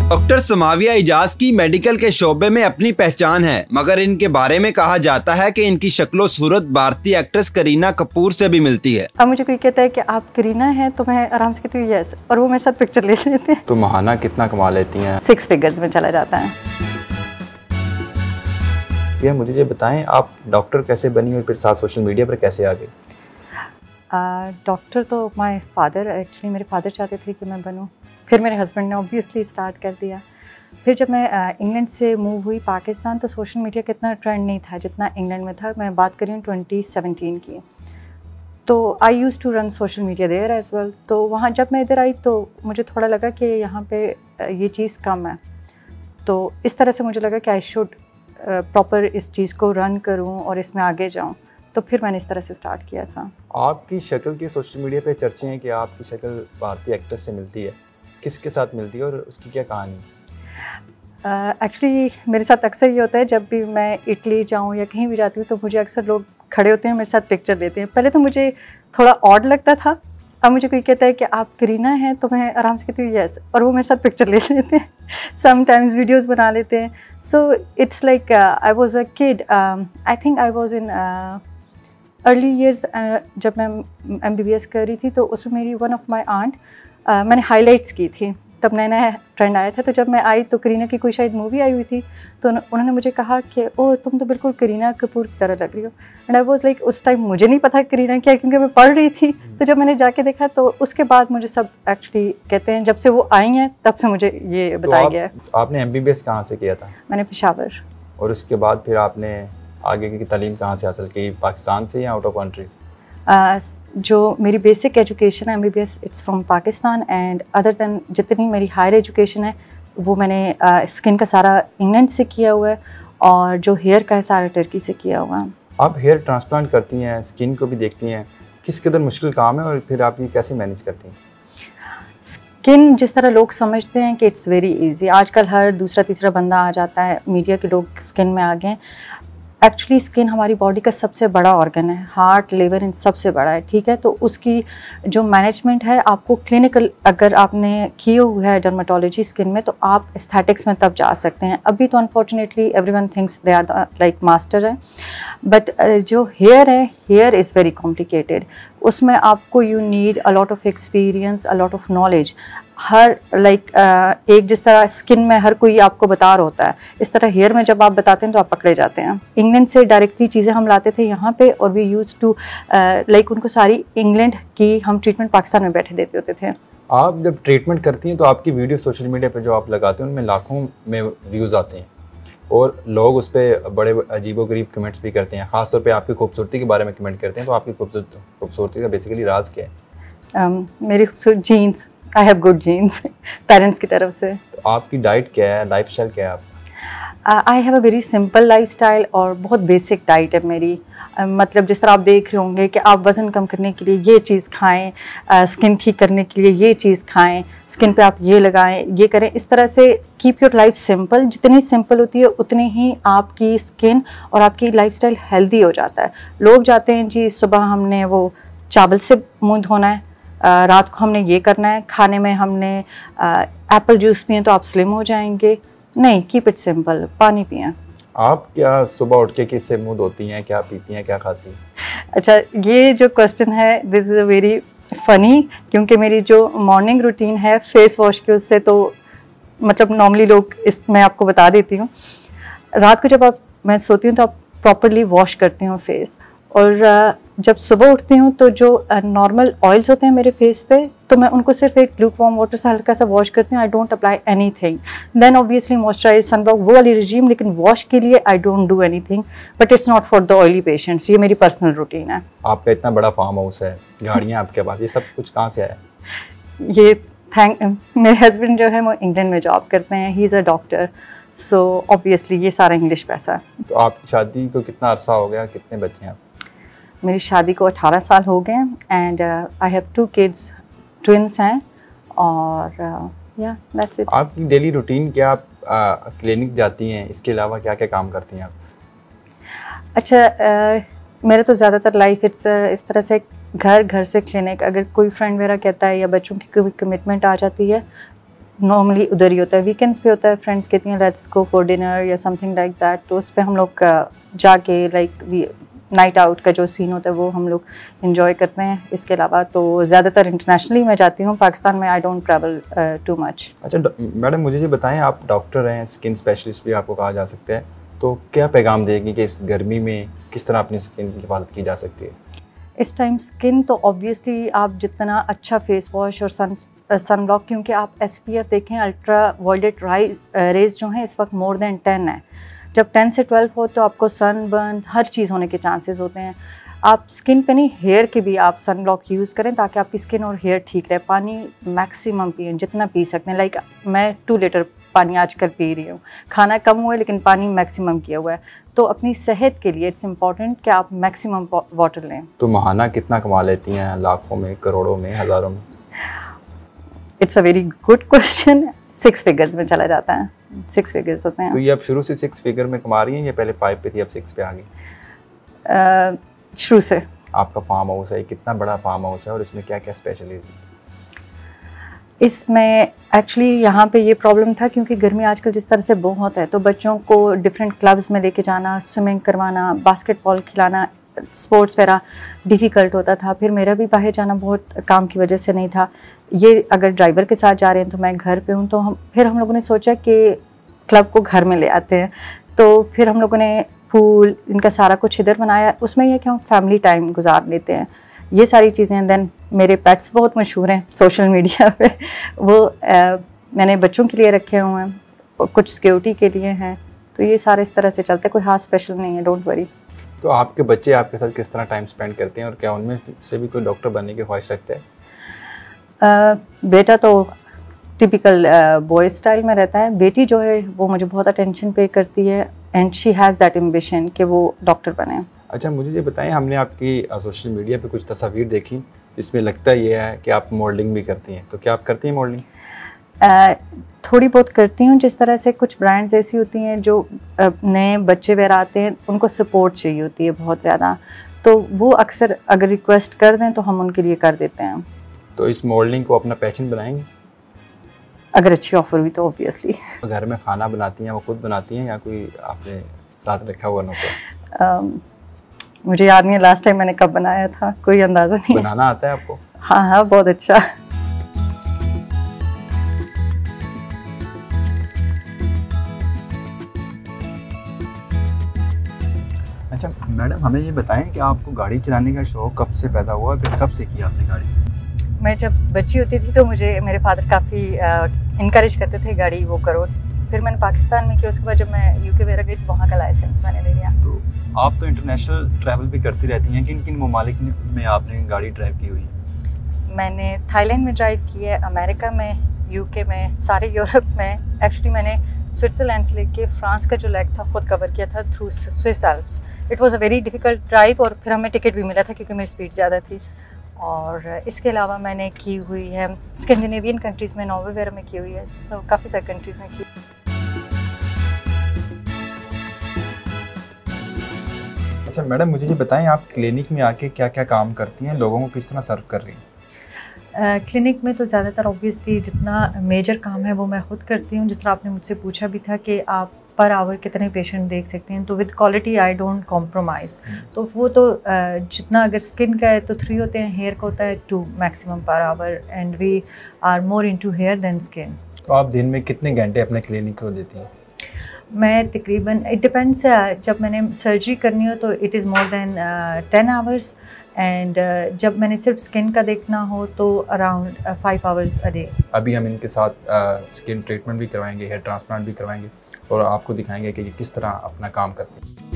Doctor Samavia Ijaz की medical के शोबे में अपनी पहचान है, मगर इनके बारे में कहा जाता है कि इनकी शक्लो सूरत भारतीय एक्ट्रेस करीना कपूर से भी मिलती है। अब मुझे कोई कहता है कि आप करीना हैं तो मैं आराम से कहती हूँ यस, और वो मेरे साथ पिक्चर ले लेते हैं। तो महाना कितना कमा लेती हैं? 6 फिगर्स में चला जाता है। भैया मुझे ये बताएं, आप डॉक्टर कैसे बनी और फिर साथ सोशल मीडिया पर कैसे आ गई? डॉक्टर तो माय फादर, एक्चुअली मेरे फादर चाहते थे कि मैं बनूं, फिर मेरे हस्बैंड ने ऑब्वियसली स्टार्ट कर दिया। फिर जब मैं इंग्लैंड से मूव हुई पाकिस्तान तो सोशल मीडिया का इतना ट्रेंड नहीं था जितना इंग्लैंड में था। मैं बात कर रही हूँ 2017 की। तो I use to run social media there as well. तो वहाँ जब मैं इधर आई तो मुझे थोड़ा लगा कि यहाँ पे ये चीज़ कम है, तो इस तरह से मुझे लगा कि आई शुड प्रॉपर इस चीज़ को रन करूँ और इसमें आगे जाऊँ। तो फिर मैंने इस तरह से स्टार्ट किया था। आपकी शक्ल की सोशल मीडिया पे चर्चे हैं कि आपकी शक्ल भारतीय एक्ट्रेस से मिलती है, किसके साथ मिलती है और उसकी क्या कहानी? एक्चुअली मेरे साथ अक्सर ये होता है, जब भी मैं इटली जाऊँ या कहीं भी जाती हूँ तो मुझे अक्सर लोग खड़े होते हैं, मेरे साथ पिक्चर लेते हैं। पहले तो मुझे थोड़ा ऑड लगता था, अब मुझे कोई कहता है कि आप करीना हैं तो मैं आराम से कहती हूँ यस, और वो मेरे साथ पिक्चर ले लेते हैं, समटाइम्स वीडियोस बना लेते हैं। So it's like I was a kid, I think I was in early years. जब मैं MBBS कर रही थी तो उसमें मेरी वन ऑफ माई आंट, मैंने हाइलाइट्स की थी, तब नया नया ट्रेंड आया था। तो जब मैं आई तो करीना की कोई शायद मूवी आई हुई थी, तो उन्होंने मुझे कहा कि ओह तुम तो बिल्कुल करीना कपूर की तरह लग रही हो। एंड आई वाज लाइक, उस टाइम मुझे नहीं पता करीना क्या है क्योंकि मैं पढ़ रही थी। तो जब मैंने जाके देखा तो उसके बाद मुझे सब एक्चुअली कहते हैं, जब से वो आई हैं तब से मुझे ये बताया गया है। आपने MBBS कहाँ से किया था? मैंने पेशावर। और उसके बाद फिर आपने आगे की तालीम कहाँ से हासिल की, पाकिस्तान से या आउट ऑफ कंट्रीज? जो मेरी बेसिक एजुकेशन है MBBS, it's from Pakistan, and other than जितनी मेरी हायर एजुकेशन है वो मैंने स्किन का सारा इंग्लैंड से किया हुआ है, और जो हेयर का है सारा टर्की से किया हुआ है। आप हेयर ट्रांसप्लांट करती हैं, स्किन को भी देखती हैं, किस कदर मुश्किल काम है और फिर आप ये कैसे मैनेज करती हैं? स्किन जिस तरह लोग समझते हैं कि इट्स वेरी इजी, आजकल हर दूसरा तीसरा बंदा आ जाता है, मीडिया के लोग स्किन में आ गए। एक्चुअली स्किन हमारी बॉडी का सबसे बड़ा ऑर्गन है, हार्ट लिवर इन सबसे बड़ा है, ठीक है। तो उसकी जो मैनेजमेंट है आपको क्लिनिकल, अगर आपने किए हुए है डर्मेटोलॉजी स्किन में, तो आप एस्थेटिक्स में तब जा सकते हैं। अभी तो unfortunately everyone thinks they are like master है, बट जो हेयर है, हेयर इज़ वेरी कॉम्प्लिकेटेड। उसमें आपको you need a lot of experience, a lot of knowledge. हर एक जिस तरह स्किन में हर कोई आपको बता रहा होता है, इस तरह हेयर में जब आप बताते हैं तो आप पकड़े जाते हैं। इंग्लैंड से डायरेक्टली चीज़ें हम लाते थे यहाँ पे, और वी यूज टू उनको सारी इंग्लैंड की हम ट्रीटमेंट पाकिस्तान में बैठे देते होते थे। आप जब ट्रीटमेंट करती हैं तो आपकी वीडियो सोशल मीडिया पर जो आप लगाते हैं उनमें लाखों में व्यूज़ आते हैं, और लोग उस पर बड़े अजीबोगरीब कमेंट्स भी करते हैं, ख़ासतौर पे आपकी खूबसूरती के बारे में कमेंट करते हैं। तो आपकी खूबसूरती का बेसिकली राज क्या है? मेरी खूबसूरत genes, I have good genes parents की तरफ से। तो आपकी डाइट क्या है, लाइफस्टाइल क्या है आपका? I have a very simple lifestyle, और बहुत बेसिक डाइट है मेरी। मतलब जिस तरह आप देख रहे होंगे कि आप वज़न कम करने के लिए ये चीज़ खाएं, स्किन ठीक करने के लिए ये चीज़ खाएं, स्किन पे आप ये लगाएं, ये करें, इस तरह से कीप योर लाइफ सिंपल। जितनी सिंपल होती है उतनी ही आपकी स्किन और आपकी लाइफस्टाइल हेल्दी हो जाता है। लोग जाते हैं जी सुबह हमने वो चावल से मुँह धोना है, रात को हमने ये करना है, खाने में हमने एप्पल जूस पिए तो आप स्लिम हो जाएंगे। नहीं, कीप इट सिंपल, पानी पिएं। आप क्या सुबह उठ के किससे मुंह धोती हैं, क्या पीती हैं, क्या खाती हैं? अच्छा, ये जो क्वेश्चन है this is a very funny, क्योंकि मेरी जो मॉर्निंग रूटीन है फेस वॉश की, उससे तो मतलब नॉर्मली लोग मैं आपको बता देती हूँ। रात को जब मैं सोती हूँ तो आप प्रॉपरली वॉश करती हूँ फेस, और जब सुबह उठती हूँ तो जो नॉर्मल ऑयल्स होते हैं मेरे फेस पे, तो मैं उनको सिर्फ एक ल्यूक वार्म वाटर से हल्का सा वॉश करती हूँ। I don't apply anything. Then obviously moisturise, sunblock, वो वाली रिजीम, लेकिन वॉश के लिए I don't do anything, but it's not for the oily patients. ये मेरी पर्सनल रूटीन है। आपका इतना बड़ा फार्म हाउस है, गाड़ियाँ आपके पास, ये सब कुछ कहाँ से आया? ये मेरे हस्बैंड जो है वो इंग्लैंड में जॉब करते हैं, he is a doctor, so obviously ये सारा इंग्लिश पैसा है। तो आपकी शादी को कितना अरसा हो गया, कितने बच्चे हैं आप? मेरी शादी को 18 साल हो गए, and I have 2 kids, twins हैं, और या दैट्स इट। आपकी डेली रूटीन क्या? आप क्लिनिक जाती हैं, इसके अलावा क्या क्या काम करती हैं आप? अच्छा, मेरा तो ज़्यादातर लाइफ इस तरह से घर से क्लिनिक। अगर कोई फ्रेंड मेरा कहता है या बच्चों की कोई कमिटमेंट आ जाती है नॉर्मली उधर ही होता है, वीकेंड्स पे होता है, फ्रेंड्स कहती हैं लेट्स गो फॉर डिनर या समथिंग लाइक दैट, तो उस पर हम लोग जाके लाइक नाइट आउट का जो सीन होता है वो हम लोग इन्जॉय करते हैं। इसके अलावा तो ज़्यादातर इंटरनेशनली मैं जाती हूँ, पाकिस्तान में I don't travel too much. अच्छा मैडम, मुझे ये बताएं, आप डॉक्टर हैं, स्किन स्पेशलिस्ट भी आपको कहा जा सकता है, तो क्या पैगाम देगी कि इस गर्मी में किस तरह अपनी स्किन की हिफाजत की जा सकती है? इस टाइम स्किन तो ऑब्वियसली आप जितना अच्छा फेस वॉश और सनब्लॉक, क्योंकि आप SPF देखें, अल्ट्रा वायलेट रेज जो हैं इस वक्त मोर देन 10 है। जब 10 से 12 हो तो आपको सनबर्न हर चीज़ होने के चांसेस होते हैं। आप स्किन पे नहीं, हेयर के भी आप सनब्लॉक यूज़ करें ताकि आपकी स्किन और हेयर ठीक रहे। पानी मैक्सिमम पिए, जितना पी सकते हैं। लाइक मैं 2 लीटर पानी आजकल पी रही हूँ, खाना कम हुआ है लेकिन पानी मैक्सिमम किया हुआ है। तो अपनी सेहत के लिए इट्स इम्पॉर्टेंट कि आप मैक्सिमम वाटर लें। तो महाना कितना कमा लेती हैं? लाखों में, करोड़ों में, हज़ारों में? It's a very good question. 6 figures में चला जाता है, 6 फिगर्स होते हैं। तो ये अब शुरू से 6 फिगर में कमा रही हैं या पहले 5 पे थी अब 6 पे आ गई? शुरू से। आपका फार्म हाउस है, कितना बड़ा फार्म हाउस है और इसमें क्या क्या स्पेशलिस्ट है? इसमें एक्चुअली यहाँ पे ये प्रॉब्लम था क्योंकि गर्मी आजकल जिस तरह से बहुत है, तो बच्चों को डिफरेंट क्लब्स में लेके जाना, स्विमिंग करवाना, बास्केटबॉल खिलाना, स्पोर्ट्स वगैरह डिफ़िकल्ट होता था। फिर मेरा भी बाहर जाना बहुत काम की वजह से नहीं था। ये अगर ड्राइवर के साथ जा रहे हैं तो मैं घर पे हूँ, तो हम लोगों ने सोचा कि क्लब को घर में ले आते हैं। तो फिर हम लोगों ने पूल, इनका सारा कुछ इधर बनाया। उसमें यह कि हम फैमिली टाइम गुजार लेते हैं, ये सारी चीज़ें। देन मेरे पेट्स बहुत मशहूर हैं सोशल मीडिया पे, वो मैंने बच्चों के लिए रखे हुए हैं, कुछ सिक्योरिटी के लिए हैं। तो ये सारे इस तरह से चलते, कोई हाथ स्पेशल नहीं है, डोंट वरी। तो आपके बच्चे आपके साथ किस तरह टाइम स्पेंड करते हैं और क्या उनमें से भी कोई डॉक्टर बनने की ख्वाहिश रखते हैं? बेटा तो टिपिकल बॉय स्टाइल में रहता है। बेटी जो है वो मुझे बहुत अटेंशन पे करती है and she has that ambition कि वो डॉक्टर बने। अच्छा, मुझे ये बताएं, हमने आपकी सोशल मीडिया पे कुछ तस्वीर देखी, इसमें लगता ये है कि आप मॉडलिंग भी करती हैं, तो क्या आप करती हैं मॉडलिंग? थोड़ी बहुत करती हूँ। जिस तरह से कुछ ब्रांड्स ऐसी होती हैं जो नए बच्चे वगैरह आते हैं, उनको सपोर्ट चाहिए होती है बहुत ज़्यादा, तो वो अक्सर अगर रिक्वेस्ट कर दें तो हम उनके लिए कर देते हैं। तो इस मॉडलिंग को अपना पैशन बनाएंगे? अगर अच्छी ऑफर हुई तो ऑब्वियसली। घर में खाना बनाती हैं, वो खुद बनाती हैं या कोई आपने साथ रखा हुआ नौकर? मुझे याद नहीं है लास्ट टाइम मैंने कब बनाया था, कोई अंदाज़ा नहीं। बनाना आता है आपको? हाँ, बहुत अच्छा। अच्छा मैडम, हमें ये बताएं कि आपको गाड़ी चलाने का शौक कब से पैदा हुआ, फिर कब से किया आपने गाड़ी? मैं जब बच्ची होती थी तो मुझे मेरे फादर काफ़ी इनकरेज करते थे गाड़ी वो करो। फिर मैंने पाकिस्तान में किया, उसके बाद जब मैं UK वगैरह गई तो वहाँ का लाइसेंस मैंने ले लिया। तो आप तो इंटरनेशनल ट्रैवल भी करती रहती हैं, किन किन ममालिक में आपने गाड़ी ड्राइव की हुई? मैंने थाईलैंड में ड्राइव की है, अमेरिका में, UK में, सारे यूरोप में। एक्चुअली मैंने स्विट्ज़रलैंड से लेके फ्रांस का जो लेग था खुद कवर किया था through Swiss Alps. It was a very difficult drive और फिर हमें टिकट भी मिला था क्योंकि मेरी स्पीड ज़्यादा थी। और इसके अलावा मैंने की हुई है स्कैंडिनेवियन कंट्रीज़ में, नॉर्वे वगैरह में की हुई है, सो काफ़ी सारी कंट्रीज़ में की। अच्छा मैडम, मुझे ये बताएं, आप क्लिनिक में आके क्या क्या काम करती हैं, लोगों को किस तरह सर्व कर रही हैं? क्लिनिक में तो ज़्यादातर ऑब्वियसली जितना मेजर काम है वो मैं खुद करती हूँ। जिस तरह आपने मुझसे पूछा भी था कि आप पर आवर कितने पेशेंट देख सकते हैं, तो with quality I don't compromise. तो वो तो जितना अगर स्किन का है तो 3 होते हैं, हेयर का होता है 2 maximum per hour, and we are more into hair than skin. तो आप दिन में कितने घंटे अपने क्लिनिक को देती हैं? मैं तकरीबन, इट डिपेंड्स, जब मैंने सर्जरी करनी हो तो it is more than 10 hours, and जब मैंने सिर्फ स्किन का देखना हो तो अराउंड 5 आवर्स अ डे। अभी हम इनके साथ स्किन ट्रीटमेंट भी करवाएंगे, हेयर ट्रांसप्लांट भी करवाएंगे और आपको दिखाएंगे कि ये किस तरह अपना काम करते हैं।